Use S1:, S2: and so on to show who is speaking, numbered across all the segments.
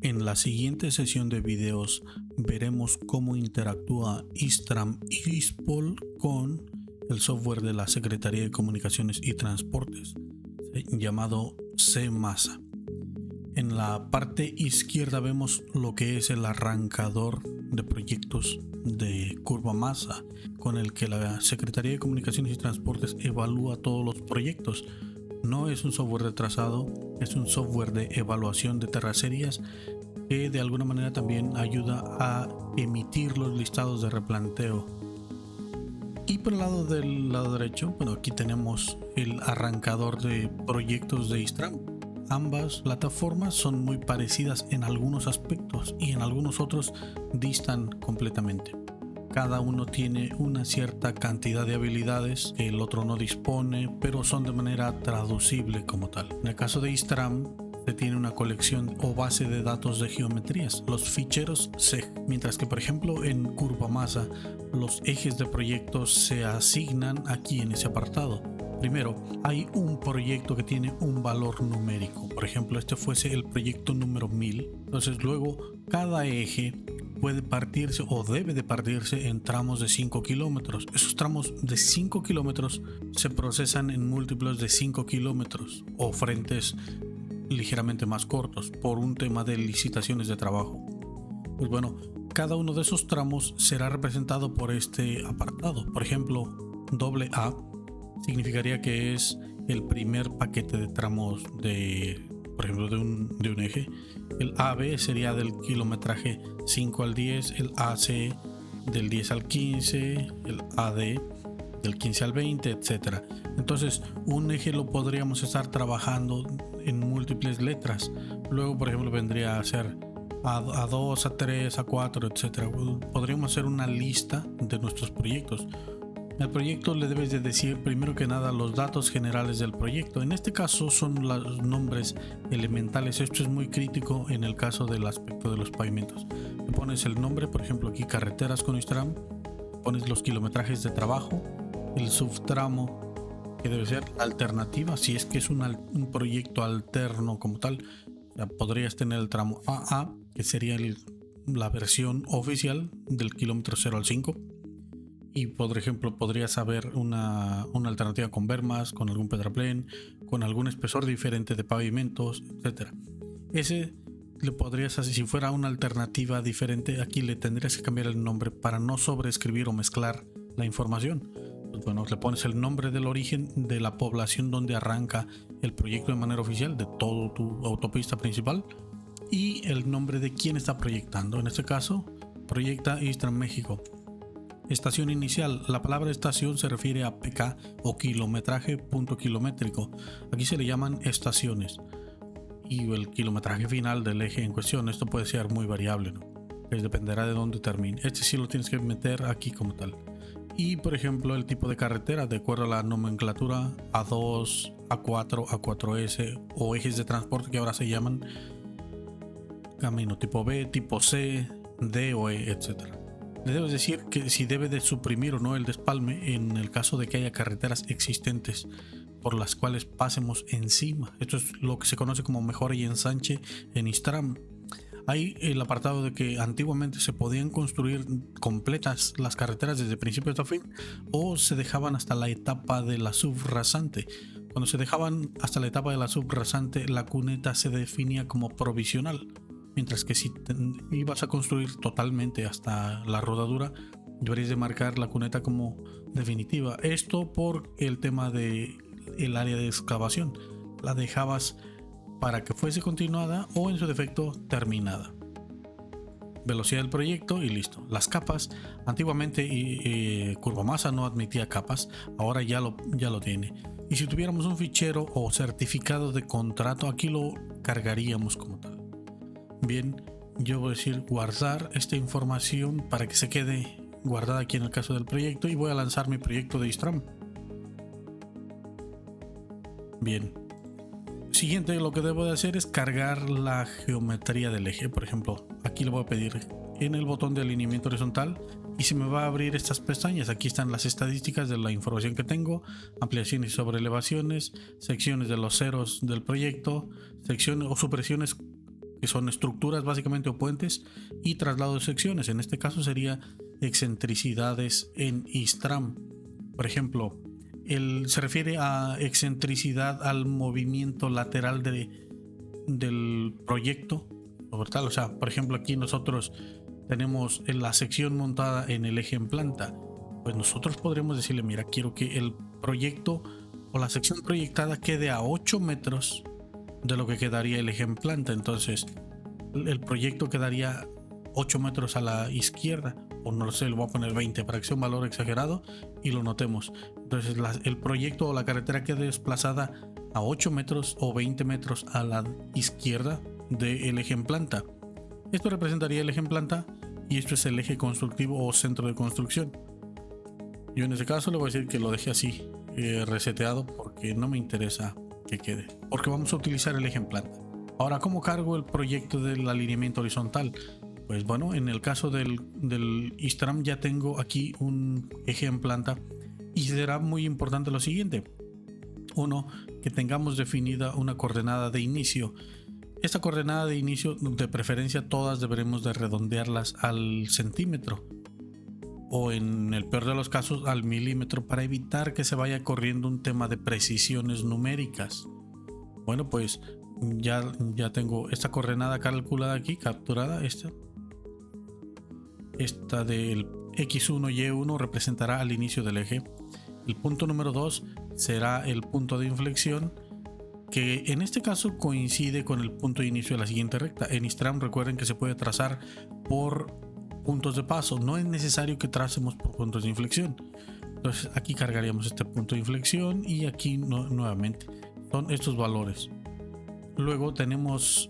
S1: En la siguiente sesión de videos veremos cómo interactúa Istram y Ispol con el software de la Secretaría de Comunicaciones y Transportes, llamado CMASA. En la parte izquierda vemos lo que es el arrancador de proyectos de Curva Masa, con el que la Secretaría de Comunicaciones y Transportes evalúa todos los proyectos. No es un software de trazado, es un software de evaluación de terracerías que de alguna manera también ayuda a emitir los listados de replanteo. Y por el lado del lado derecho, bueno, aquí tenemos el arrancador de proyectos de Istram. Ambas plataformas son muy parecidas en algunos aspectos y en algunos otros distan completamente. Cada uno tiene una cierta cantidad de habilidades que el otro no dispone, pero son de manera traducible como tal. En el caso de Istram, se tiene una colección o base de datos de geometrías, los ficheros SEG, mientras que por ejemplo en Curva Masa los ejes de proyectos se asignan aquí en ese apartado. Primero, hay un proyecto que tiene un valor numérico. Por ejemplo, este fuese el proyecto número 1000. Entonces luego cada eje puede partirse o debe de partirse en tramos de 5 kilómetros. Esos tramos de 5 kilómetros se procesan en múltiplos de 5 kilómetros o frentes ligeramente más cortos por un tema de licitaciones de trabajo. Pues bueno, cada uno de esos tramos será representado por este apartado. Por ejemplo, AA significaría que es el primer paquete de tramos de, por ejemplo, de un eje. El AB sería del kilometraje 5 al 10, el AC del 10 al 15, el AD del 15 al 20, etc. Entonces, un eje lo podríamos estar trabajando en múltiples letras. Luego, por ejemplo, vendría a ser A2, A3, A4, etc. Podríamos hacer una lista de nuestros proyectos. Al proyecto le debes de decir primero que nada los datos generales del proyecto. En este caso son los nombres elementales. Esto es muy crítico en el caso del aspecto de los pavimentos. Le pones el nombre, por ejemplo aquí carreteras con Istram, pones los kilometrajes de trabajo, el subtramo que debe ser alternativa, si es que es un proyecto alterno como tal. Ya podrías tener el tramo AA, que sería la versión oficial del kilómetro 0 al 5. Y por ejemplo podrías haber una alternativa con bermas, con algún pedraplén, con algún espesor diferente de pavimentos, etcétera. Ese le podrías hacer, si fuera una alternativa diferente, aquí le tendrías que cambiar el nombre para no sobreescribir o mezclar la información. Pues bueno, le pones el nombre del origen de la población donde arranca el proyecto de manera oficial, de todo tu autopista principal, y el nombre de quien está proyectando. En este caso, proyecta Istram México. Estación inicial. La palabra estación se refiere a PK o kilometraje punto kilométrico. Aquí se le llaman estaciones. Y el kilometraje final del eje en cuestión. Esto puede ser muy variable, ¿no? Pues dependerá de dónde termine. Este sí lo tienes que meter aquí como tal. Y por ejemplo el tipo de carretera, de acuerdo a la nomenclatura A2, A4, A4S o ejes de transporte que ahora se llaman camino tipo B, tipo C, D o E, etcétera. Le debes decir que si debe de suprimir o no el despalme en el caso de que haya carreteras existentes por las cuales pasemos encima. Esto es lo que se conoce como mejora y ensanche en Istram. Hay el apartado de que antiguamente se podían construir completas las carreteras desde principio hasta fin, o se dejaban hasta la etapa de la subrasante. Cuando se dejaban hasta la etapa de la subrasante, la cuneta se definía como provisional. Mientras que si ibas a construir totalmente hasta la rodadura, deberías de marcar la cuneta como definitiva. Esto por el tema de el área de excavación. La dejabas para que fuese continuada o en su defecto terminada. Velocidad del proyecto y listo. Las capas, antiguamente Curva Masa no admitía capas, ahora ya lo tiene. Y si tuviéramos un fichero o certificado de contrato, aquí lo cargaríamos como tal. Bien, yo voy a decir guardar esta información para que se quede guardada aquí en el caso del proyecto, y voy a lanzar mi proyecto de Istram. Bien, siguiente, lo que debo de hacer es cargar la geometría del eje. Por ejemplo, aquí le voy a pedir en el botón de alineamiento horizontal y se me va a abrir estas pestañas. Aquí están las estadísticas de la información que tengo, ampliaciones sobre elevaciones, secciones de los ceros del proyecto, secciones o supresiones que son estructuras básicamente o puentes, y traslado de secciones. En este caso sería excentricidades en ISTRAM. Por ejemplo, se refiere a excentricidad al movimiento lateral del proyecto, ¿verdad? O sea, por ejemplo, aquí nosotros tenemos la sección montada en el eje en planta. Pues nosotros podremos decirle, mira, quiero que el proyecto o la sección proyectada quede a 8 metros de lo que quedaría el eje en planta. Entonces el proyecto quedaría 8 metros a la izquierda, o no sé, le voy a poner 20 para que sea un valor exagerado y lo notemos. Entonces el proyecto o la carretera queda desplazada a 8 metros o 20 metros a la izquierda del eje en planta. Esto representaría el eje en planta y esto es el eje constructivo o centro de construcción. Yo en este caso le voy a decir que lo deje así, reseteado, porque no me interesa que quede, porque vamos a utilizar el eje en planta. Ahora, ¿cómo cargo el proyecto del alineamiento horizontal? Pues bueno, en el caso del ISTRAM ya tengo aquí un eje en planta y será muy importante lo siguiente. Uno, que tengamos definida una coordenada de inicio. Esta coordenada de inicio, de preferencia todas deberemos de redondearlas al centímetro, o en el peor de los casos al milímetro, para evitar que se vaya corriendo un tema de precisiones numéricas. Bueno, pues ya tengo esta coordenada calculada aquí, capturada. Esta del X1, Y1 representará al inicio del eje. El punto número 2 será el punto de inflexión, que en este caso coincide con el punto de inicio de la siguiente recta. En ISTRAM recuerden que se puede trazar por puntos de paso, no es necesario que tracemos por puntos de inflexión. Entonces aquí cargaríamos este punto de inflexión y aquí nuevamente son estos valores. Luego tenemos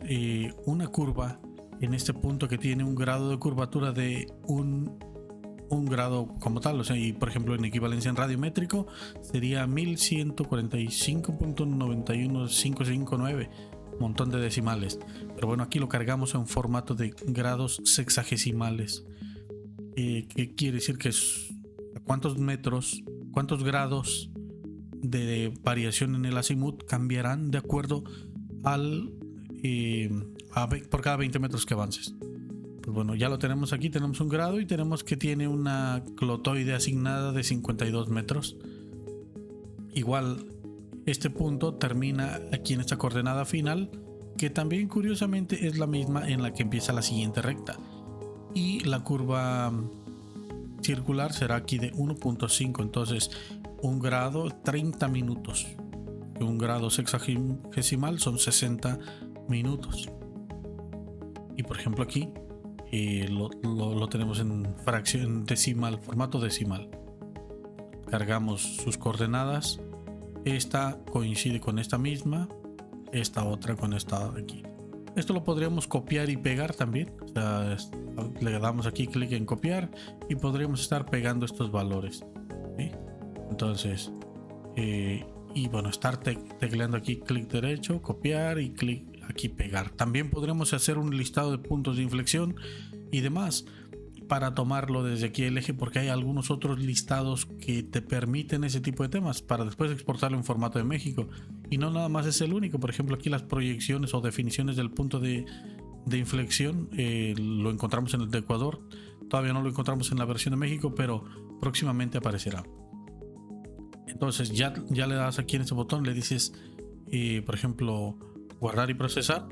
S1: una curva en este punto que tiene un grado de curvatura de un grado como tal, o sea, y por ejemplo en equivalencia en radiométrico sería 1145.91559, montón de decimales, pero bueno, aquí lo cargamos en formato de grados sexagesimales. ¿Qué quiere decir? Que es cuántos grados de variación en el azimut cambiarán de acuerdo por cada 20 metros que avances. Pues bueno, ya lo tenemos aquí, tenemos un grado y tenemos que tiene una clotoide asignada de 52 metros. Igual, este punto termina aquí en esta coordenada final, que también curiosamente es la misma en la que empieza la siguiente recta. Y la curva circular será aquí de 1.5, entonces un grado 30 minutos. Un grado sexagesimal son 60 minutos. Y por ejemplo aquí lo tenemos en fracción decimal, formato decimal. Cargamos sus coordenadas. Esta coincide con esta misma, esta otra con esta de aquí. Esto lo podríamos copiar y pegar también. O sea, le damos aquí clic en copiar y podríamos estar pegando estos valores, ¿sí? Entonces, y bueno, estar tecleando aquí clic derecho, copiar y clic aquí pegar. También podremos hacer un listado de puntos de inflexión y demás para tomarlo desde aquí el eje, porque hay algunos otros listados que te permiten ese tipo de temas para después exportarlo en formato de México. Y no nada más es el único. Por ejemplo, aquí las proyecciones o definiciones del punto de inflexión lo encontramos en el de Ecuador. Todavía no lo encontramos en la versión de México, pero próximamente aparecerá. Entonces ya le das aquí en ese botón, le dices por ejemplo guardar y procesar,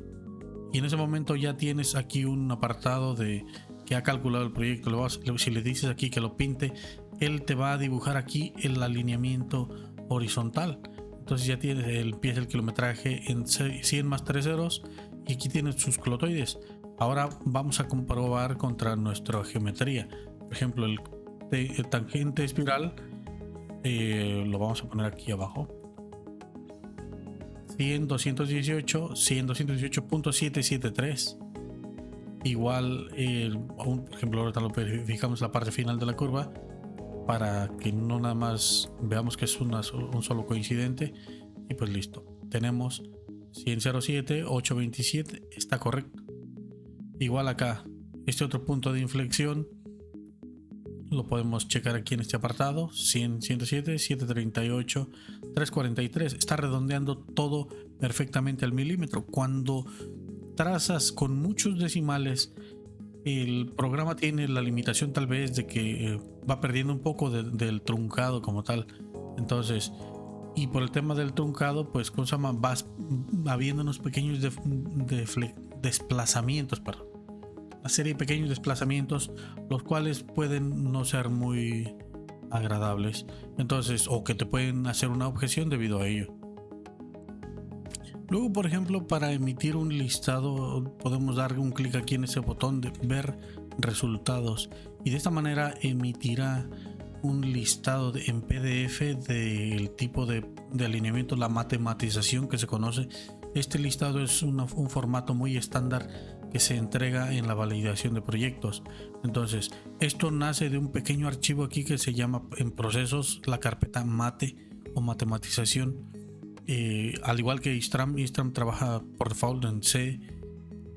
S1: y en ese momento ya tienes aquí un apartado de que ha calculado el proyecto. Si le dices aquí que lo pinte, él te va a dibujar aquí el alineamiento horizontal. Entonces ya tienes el pie del kilometraje en 100 más 3 ceros y aquí tienes sus clotoides. Ahora vamos a comprobar contra nuestra geometría. Por ejemplo, el tangente espiral lo vamos a poner aquí abajo. 100.218.773. Igual, por ejemplo, ahorita lo verificamos la parte final de la curva para que no nada más veamos que es un solo coincidente. Y pues listo, tenemos 100.07.827, está correcto. Igual acá, este otro punto de inflexión lo podemos checar aquí en este apartado, 100, 107, 738, 343. Está redondeando todo perfectamente al milímetro. Cuando trazas con muchos decimales, el programa tiene la limitación tal vez de que va perdiendo un poco del truncado como tal. Entonces, y por el tema del truncado, pues vas habiendo unos pequeños desplazamientos, perdón. Una serie de pequeños desplazamientos, los cuales pueden no ser muy agradables. Entonces, o que te pueden hacer una objeción debido a ello. Luego, por ejemplo, para emitir un listado, podemos dar un clic aquí en ese botón de ver resultados. Y de esta manera emitirá un listado en PDF del tipo de alineamiento, la matematización que se conoce. Este listado es un formato muy estándar que se entrega en la validación de proyectos. Entonces, esto nace de un pequeño archivo aquí que se llama en procesos la carpeta mate o matematización. Al igual que Istram trabaja por default en C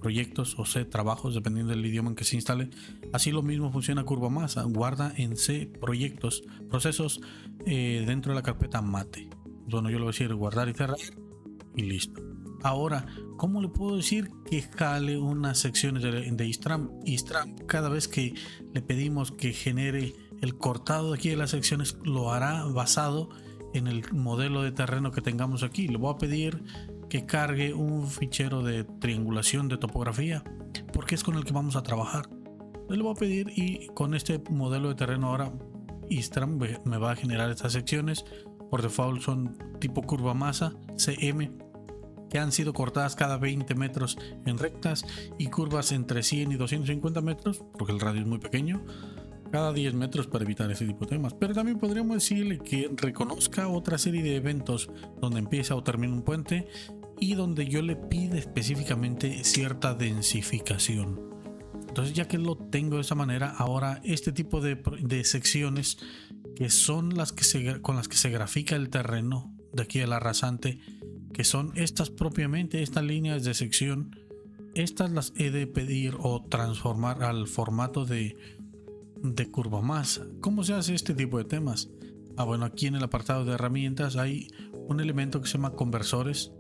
S1: proyectos o C trabajos, dependiendo del idioma en que se instale. Así lo mismo funciona CurvaMasa, guarda en C procesos dentro de la carpeta mate. Bueno, yo le voy a decir guardar y cerrar y listo. Ahora, ¿cómo le puedo decir que jale unas secciones de Istram? Istram, cada vez que le pedimos que genere el cortado de aquí de las secciones, lo hará basado en el modelo de terreno que tengamos aquí. Le voy a pedir que cargue un fichero de triangulación de topografía, porque es con el que vamos a trabajar. Le voy a pedir, y con este modelo de terreno ahora Istram me va a generar estas secciones. Por default son tipo CurvaMasa CM, que han sido cortadas cada 20 metros en rectas y curvas entre 100 y 250 metros, porque el radio es muy pequeño, cada 10 metros, para evitar ese tipo de temas. Pero también podríamos decirle que reconozca otra serie de eventos donde empieza o termina un puente y donde yo le pide específicamente cierta densificación. Entonces, ya que lo tengo de esa manera, ahora este tipo de secciones, que son con las que se grafica el terreno de aquí a la rasante, que son estas propiamente, estas líneas de sección, estas las he de pedir o transformar al formato de CurvaMasa. ¿Cómo se hace este tipo de temas? Bueno, aquí en el apartado de herramientas hay un elemento que se llama conversores,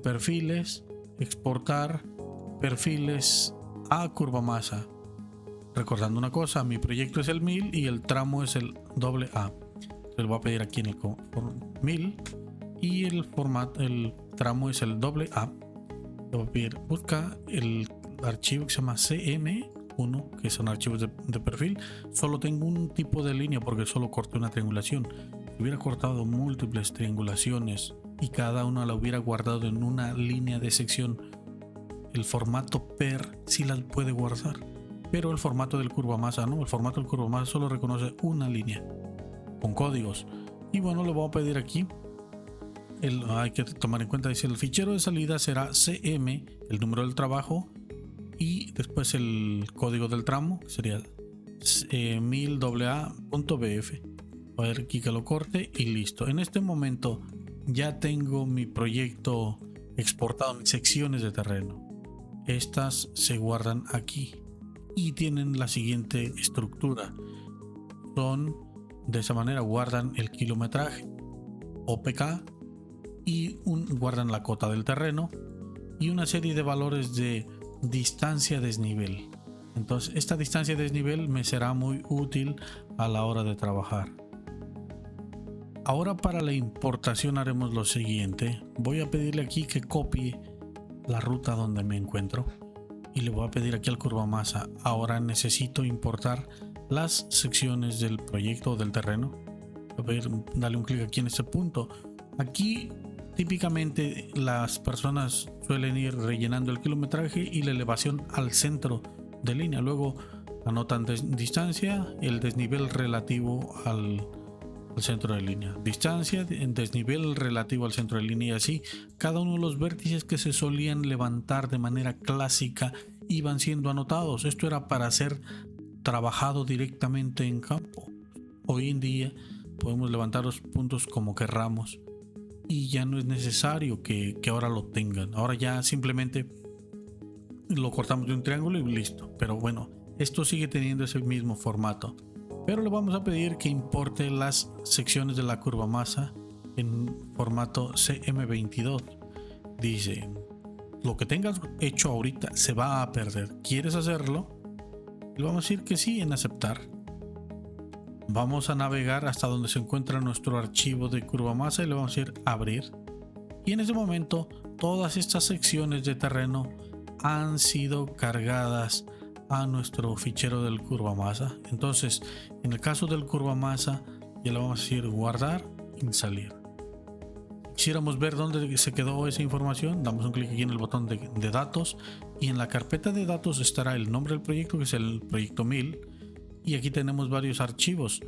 S1: perfiles, exportar perfiles a CurvaMasa. Recordando una cosa, mi proyecto es el 1000 y el tramo es el AA. Le voy a pedir aquí en el 1000 y el tramo es el AA. Le voy a pedir busca el archivo que se llama CM1, que son archivos de perfil. Solo tengo un tipo de línea porque solo corté una triangulación. Si hubiera cortado múltiples triangulaciones y cada una la hubiera guardado en una línea de sección, el formato PER sí las puede guardar, pero el formato del CurvaMasa no. El formato del CurvaMasa solo reconoce una línea con códigos. Y bueno, le voy a pedir aquí, hay que tomar en cuenta, dice el fichero de salida será CM, el número del trabajo, y después el código del tramo, que sería 1000AA.bf. A ver aquí que lo corte y listo. En este momento ya tengo mi proyecto exportado, mis secciones de terreno. Estas se guardan aquí y tienen la siguiente estructura. Son de esa manera, guardan el kilometraje OPK y guardan la cota del terreno y una serie de valores de distancia desnivel. Entonces esta distancia desnivel me será muy útil a la hora de trabajar. Ahora, para la importación haremos lo siguiente. Voy a pedirle aquí que copie la ruta donde me encuentro y le voy a pedir aquí al CurvaMasa. Ahora necesito importar las secciones del proyecto o del terreno. Voy a darle un clic aquí en este punto. Aquí típicamente las personas suelen ir rellenando el kilometraje y la elevación al centro de línea. Luego anotan distancia, el desnivel relativo al centro de línea, distancia, desnivel relativo al centro de línea, y así cada uno de los vértices que se solían levantar de manera clásica iban siendo anotados. Esto era para ser trabajado directamente en campo. Hoy en día podemos levantar los puntos como querramos y ya no es necesario que ahora lo tengan. Ahora ya simplemente lo cortamos de un triángulo y listo. Pero bueno, esto sigue teniendo ese mismo formato. Pero le vamos a pedir que importe las secciones de la CurvaMasa en formato CM22. Dice lo que tengas hecho ahorita se va a perder. ¿Quieres hacerlo? Le vamos a decir que sí en aceptar. Vamos a navegar hasta donde se encuentra nuestro archivo de curva masa y le vamos a decir abrir. Y en ese momento todas estas secciones de terreno han sido cargadas a nuestro fichero del curva masa. Entonces, en el caso del curva masa, ya le vamos a decir guardar y salir. Quisiéramos ver dónde se quedó esa información, damos un clic aquí en el botón de datos y en la carpeta de datos estará el nombre del proyecto, que es el proyecto 1000, y aquí tenemos varios archivos,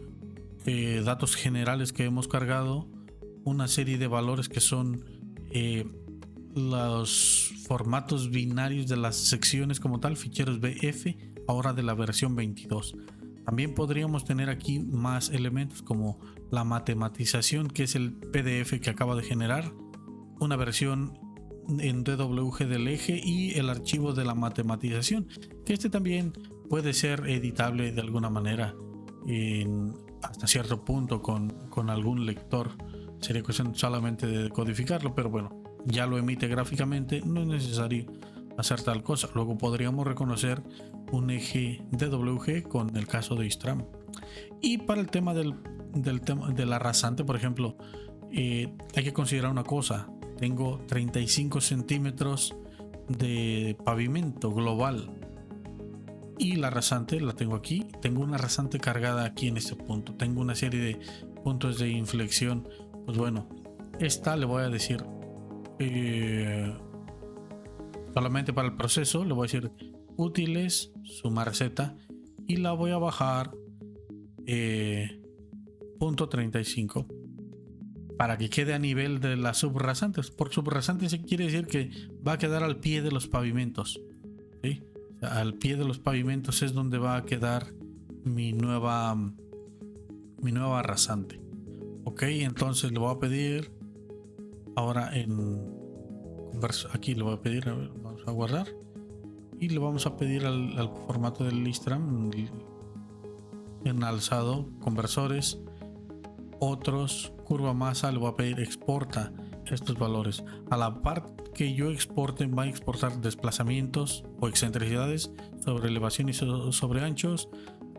S1: datos generales que hemos cargado, una serie de valores que son los formatos binarios de las secciones como tal, ficheros BF, ahora de la versión 22. También podríamos tener aquí más elementos como la matematización, que es el PDF que acaba de generar, una versión en DWG del eje y el archivo de la matematización, que este también puede ser editable de alguna manera hasta cierto punto con algún lector. Sería cuestión solamente de codificarlo, pero bueno, ya lo emite gráficamente, no es necesario hacer tal cosa. Luego podríamos reconocer un eje DWG con el caso de Istram. Y para el tema de la rasante, por ejemplo, hay que considerar una cosa. Tengo 35 centímetros de pavimento global y la rasante la tengo aquí. Tengo una rasante cargada aquí en este punto. Tengo una serie de puntos de inflexión. Pues bueno, esta le voy a decir solamente para el proceso, le voy a decir útiles, sumar z, y la voy a bajar punto 35 para que quede a nivel de las subrasantes. Por subrasante se quiere decir que va a quedar al pie de los pavimentos, ¿sí? O sea, al pie de los pavimentos es donde va a quedar mi nueva rasante. Ok, entonces le voy a pedir ahora aquí le voy a pedir, a ver, vamos a guardar y le vamos a pedir al formato del Istram en alzado, conversores, otros, curva masa, le voy a pedir exporta estos valores. A la par que yo exporte, va a exportar desplazamientos o excentricidades sobre elevación y sobre anchos,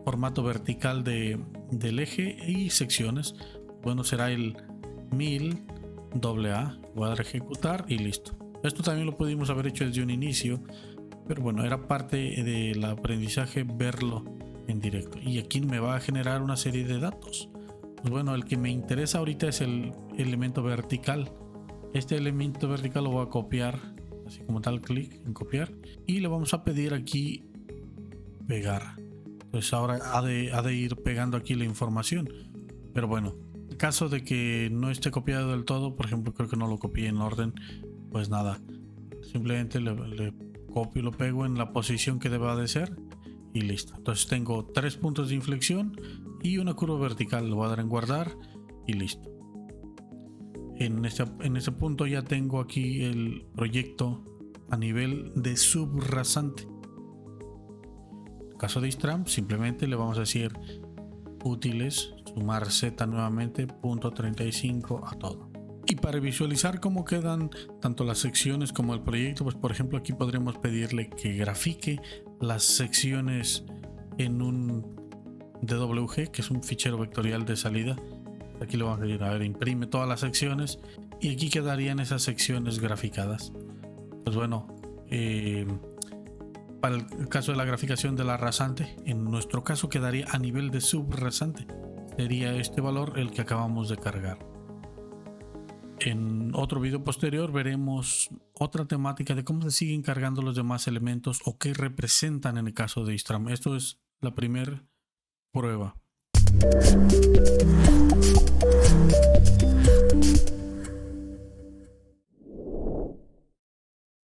S1: formato vertical del eje y secciones. Bueno, será el 1000 AA. Voy a dar a ejecutar y listo. Esto también lo pudimos haber hecho desde un inicio, pero bueno, era parte del aprendizaje verlo en directo. Y aquí me va a generar una serie de datos. Pues bueno, el que me interesa ahorita es el elemento vertical. Este elemento vertical lo voy a copiar, así como tal, clic en copiar, y le vamos a pedir aquí pegar. Entonces ahora ha de ir pegando aquí la información. Pero bueno, en caso de que no esté copiado del todo, por ejemplo, creo que no lo copié en orden, pues nada, simplemente le copio y lo pego en la posición que deba de ser y listo. Entonces tengo 3 puntos de inflexión y una curva vertical. Lo voy a dar en guardar y listo. En este punto ya tengo aquí el proyecto a nivel de subrasante. En el caso de Istram, simplemente le vamos a decir útiles, sumar z nuevamente, punto 35 a todo. Y para visualizar cómo quedan tanto las secciones como el proyecto, pues por ejemplo aquí podremos pedirle que grafique las secciones en un DWG, que es un fichero vectorial de salida. Aquí le vamos a decir, a ver, imprime todas las secciones y aquí quedarían esas secciones graficadas. Pues bueno, para el caso de la graficación de la rasante, en nuestro caso quedaría a nivel de subrasante. Sería este valor el que acabamos de cargar. En otro video posterior veremos otra temática de cómo se siguen cargando los demás elementos o qué representan en el caso de Istram. Esto es la primera prueba.